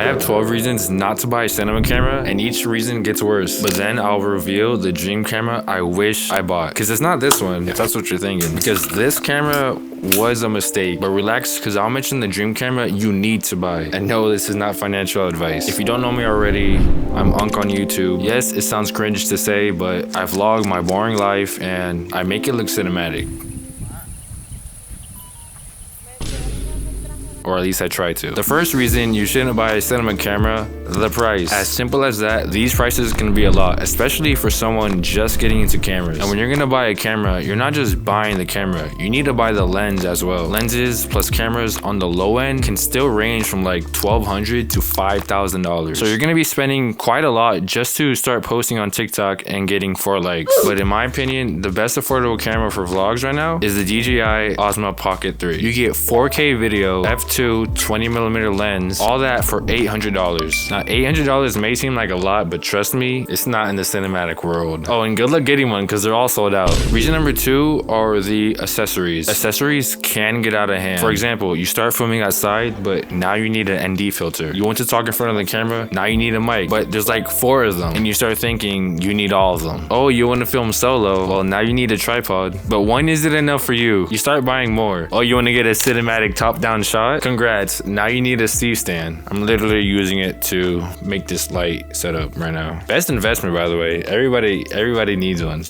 have 12 reasons not to buy a cinema camera, and each reason gets worse. But then I'll reveal the dream camera I wish I bought. Because it's not this one, if that's what you're thinking. Because this camera was a mistake. But relax, because I'll mention the dream camera you need to buy. And no, this is not financial advice. If you don't know me already, I'm Unk on YouTube. Yes, it sounds cringe to say, but I vlog my boring life and I make it look cinematic. Or at least I try to. The first reason you shouldn't buy a cinema camera, the price. As simple as that, these prices can be a lot, especially for someone just getting into cameras. And when you're gonna buy a camera, you're not just buying the camera, you need to buy the lens as well. Lenses plus cameras on the low end can still range from like $1,200 to $5,000. So you're gonna be spending quite a lot just to start posting on TikTok and getting 4 likes. But in my opinion, the best affordable camera for vlogs right now is the DJI Osmo Pocket 3. You get 4K video, f2 20mm lens, all that for $800. Now $800 may seem like a lot, but trust me, it's not in the cinematic world. Oh, and good luck getting one because they're all sold out. Reason number 2 are the accessories. Accessories can get out of hand. For example, you start filming outside, but now you need an ND filter. You want to talk in front of the camera, now you need a mic, but there's like 4 of them, and you start thinking you need all of them. Oh, you want to film solo? Well, now you need a tripod, but one isn't enough for you. You start buying more. Oh, you want to get a cinematic top-down shot? Congrats, now you need a C-stand. I'm literally using it to make this light setup right now. Best investment, by the way. Everybody needs one.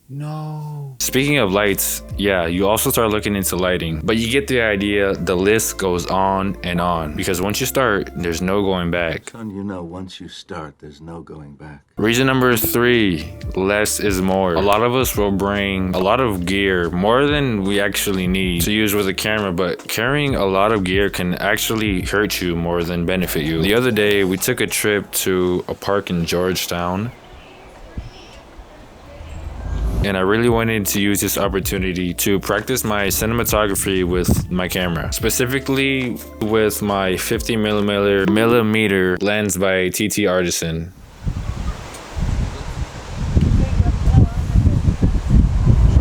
No. Speaking of lights, yeah, you also start looking into lighting, but you get the idea. The list goes on and on because once you start, there's no going back. Son, you know, once you start, there's no going back. Reason number 3, less is more. A lot of us will bring a lot of gear, more than we actually need to use with a camera, but carrying a lot of gear can actually hurt you more than benefit you. The other day, we took a trip to a park in Georgetown, and I really wanted to use this opportunity to practice my cinematography with my camera, specifically with my 50mm lens by TT Artisan.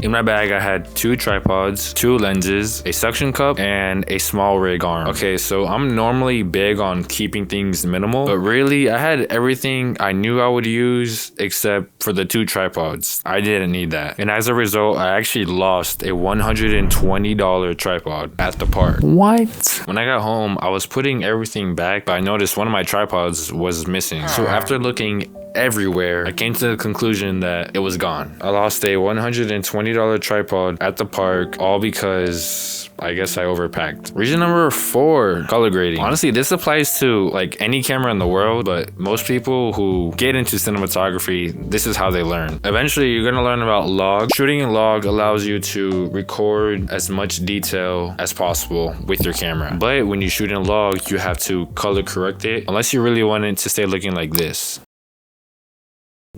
In my bag, I had 2 tripods, 2 lenses, a suction cup, and a small rig arm. Okay, so I'm normally big on keeping things minimal, but really, I had everything I knew I would use except for the 2 tripods. I didn't need that. And as a result, I actually lost a $120 tripod at the park. What? When I got home, I was putting everything back, but I noticed one of my tripods was missing. So after looking everywhere, I came to the conclusion that it was gone. I lost a $120 tripod at the park, all because I guess I overpacked. Reason number 4, color grading. Honestly, this applies to like any camera in the world, but most people who get into cinematography, this is how they learn. Eventually, you're gonna learn about log. Shooting in log allows you to record as much detail as possible with your camera. But when you shoot in log, you have to color correct it, unless you really want it to stay looking like this.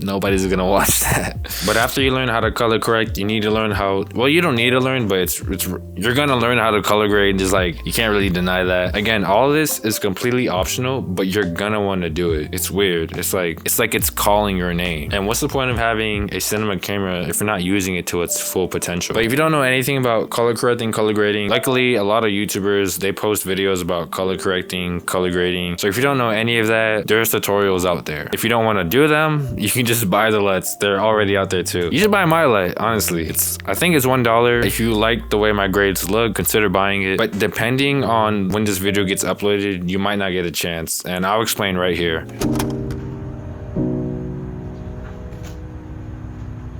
Nobody's gonna watch that. But after you learn how to color correct, you need to learn how, well, you don't need to learn, but you're gonna learn how to color grade. Just like, you can't really deny that. Again, all this is completely optional, but you're gonna want to do it. It's weird. It's like it's calling your name. And what's the point of having a cinema camera if you're not using it to its full potential? But if you don't know anything about color correcting, color grading, luckily a lot of YouTubers, they post videos about color correcting, color grading. So if you don't know any of that, there's tutorials out there. If you don't want to do them, you can just buy the LUTs. They're already out there too. You should buy my LUT, honestly. I think it's $1. If you like the way my grades look, consider buying it. But depending on when this video gets uploaded, you might not get a chance. And I'll explain right here.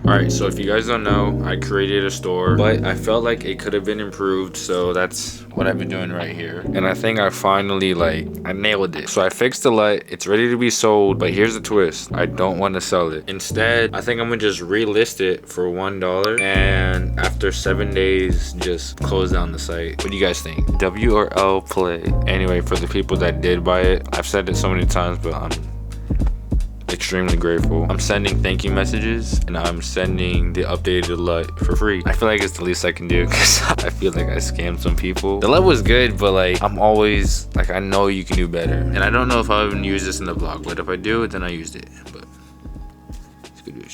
Alright, so if you guys don't know, I created a store, but I felt like it could have been improved, so that's what I've been doing right here. And I think I finally, I nailed it. So I fixed the LUT, it's ready to be sold, but here's the twist. I don't want to sell it. Instead, I think I'm gonna just relist it for $1, and after 7 days, just close down the site. What do you guys think? W or L play? Anyway, for the people that did buy it, I've said it so many times, but I'm extremely grateful. I'm sending thank you messages, and I'm sending the updated LUT for free. I feel like it's the least I can do because I feel like I scammed some people. The LUT was good, but I'm always I know you can do better. And I don't know if I'll even use this in the vlog, but if I do, then I used it. But it's good.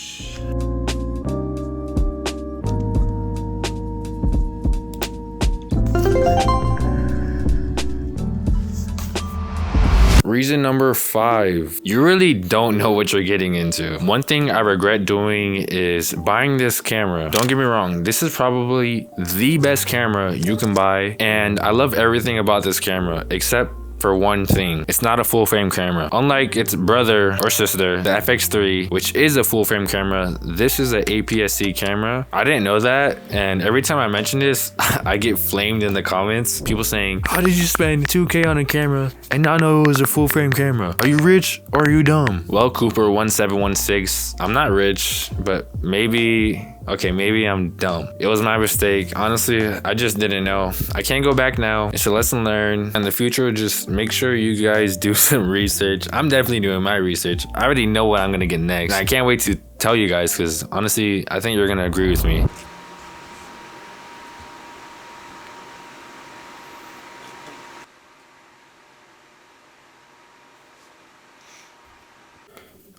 Reason number 5, you really don't know what you're getting into. One thing I regret doing is buying this camera. Don't get me wrong, this is probably the best camera you can buy, and I love everything about this camera except for one thing. It's not a full frame camera. Unlike its brother or sister, the FX30, which is a full frame camera, this is an APS-C camera. I didn't know that, and every time I mention this, I get flamed in the comments. People saying, how did you spend 2K on a camera and not know it was a full frame camera? Are you rich or are you dumb? Well, Cooper1716, I'm not rich, but maybe I'm dumb. It was my mistake. Honestly, I just didn't know. I can't go back now. It's a lesson learned. In the future, just make sure you guys do some research. I'm definitely doing my research. I already know what I'm gonna get next. And I can't wait to tell you guys because honestly, I think you're gonna agree with me.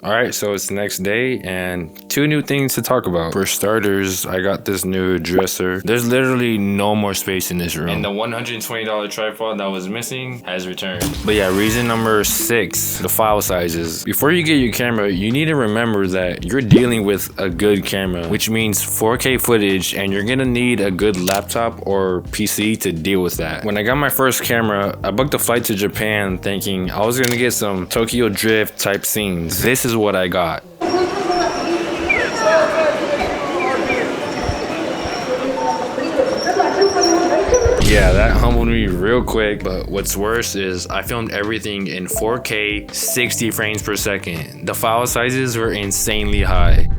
Alright, so it's the next day and 2 new things to talk about. For starters, I got this new dresser. There's literally no more space in this room. And the $120 tripod that was missing has returned. But yeah, reason number 6, the file sizes. Before you get your camera, you need to remember that you're dealing with a good camera, which means 4K footage, and you're gonna need a good laptop or PC to deal with that. When I got my first camera, I booked a flight to Japan thinking I was gonna get some Tokyo Drift type scenes. This is what I got. Yeah, that humbled me real quick, but what's worse is I filmed everything in 4K 60 frames per second. The file sizes were insanely high.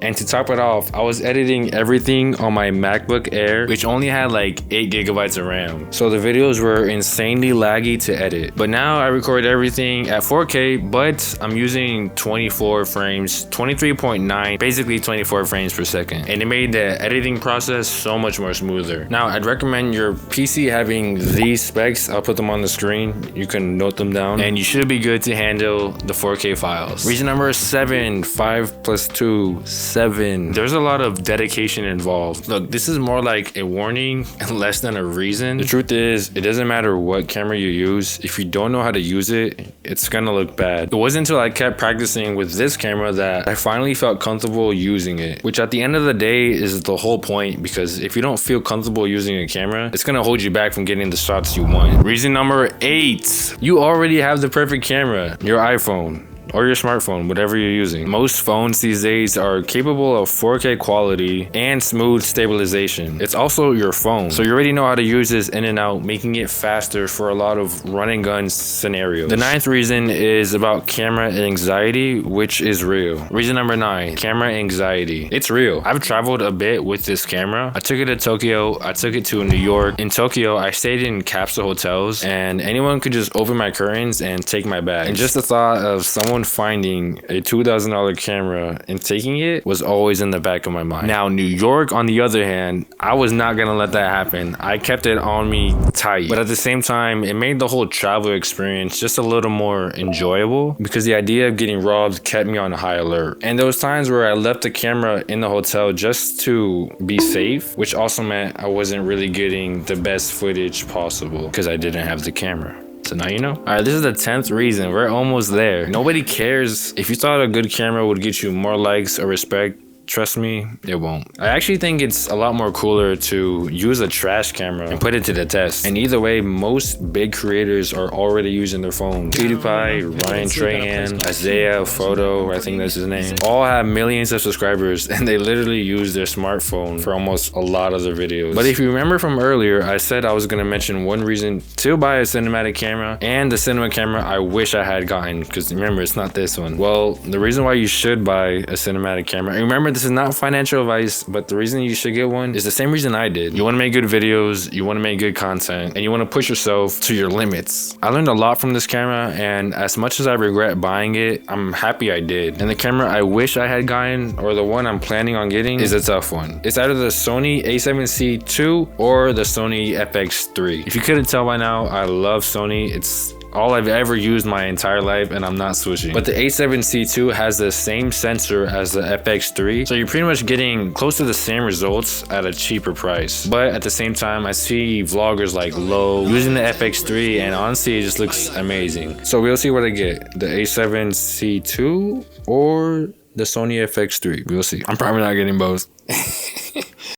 And to top it off, I was editing everything on my MacBook Air, which only had like 8 gigabytes of RAM. So the videos were insanely laggy to edit. But now I record everything at 4K, but I'm using 24 frames, 23.9, basically 24 frames per second. And it made the editing process so much more smoother. Now, I'd recommend your PC having these specs. I'll put them on the screen. You can note them down. And you should be good to handle the 4K files. Reason number 7, 5 plus 2, 7. There's a lot of dedication involved. Look, this is more like a warning and less than a reason. The truth is, it doesn't matter what camera you use. If you don't know how to use it, it's gonna look bad. It wasn't until I kept practicing with this camera that I finally felt comfortable using it, which at the end of the day is the whole point, because if you don't feel comfortable using a camera, it's gonna hold you back from getting the shots you want. Reason number 8, you already have the perfect camera, your iPhone. Or your smartphone, whatever you're using. Most phones these days are capable of 4K quality and smooth stabilization. It's also your phone, so you already know how to use this in and out, making it faster for a lot of run and gun scenarios. The 9th reason is about camera anxiety, which is real. Reason number 9, camera anxiety. It's real. I've traveled a bit with this camera. I took it to Tokyo, I took it to New York. In Tokyo, I stayed in capsule hotels, and anyone could just open my curtains and take my bag. And just the thought of someone finding a $2,000 camera and taking it was always in the back of my mind. Now, New York, on the other hand, I was not gonna let that happen. I kept it on me tight, but at the same time, it made the whole travel experience just a little more enjoyable because the idea of getting robbed kept me on high alert. And there was times where I left the camera in the hotel just to be safe, which also meant I wasn't really getting the best footage possible because I didn't have the camera. So now you know. All right, this is the 10th reason. We're almost there. Nobody cares. If you thought a good camera would get you more likes or respect, trust me, it won't. I actually think it's a lot more cooler to use a trash camera and put it to the test. And either way, most big creators are already using their phone. PewDiePie, Ryan Trahan, Isaiah Photo, I think that's his name, all have millions of subscribers and they literally use their smartphone for almost a lot of their videos. But if you remember from earlier, I said I was gonna mention one reason to buy a cinematic camera and the cinema camera I wish I had gotten, because remember, it's not this one. Well, the reason why you should buy a cinematic camera, and remember, this is not financial advice, but the reason you should get one is the same reason I did. You want to make good videos, you want to make good content, and you want to push yourself to your limits. I learned a lot from this camera, and as much as I regret buying it, I'm happy I did. And the camera I wish I had gotten, or the one I'm planning on getting, is a tough one. It's either the Sony A7C II or the Sony FX30. If you couldn't tell by now, I love Sony. It's all I've ever used my entire life, and I'm not switching. But the A7C2 has the same sensor as the FX3, so you're pretty much getting close to the same results at a cheaper price. But at the same time, I see vloggers like Low using the FX3, and honestly, it just looks amazing. So we'll see what I get, the A7C2 or the Sony FX3. We'll see. I'm probably not getting both.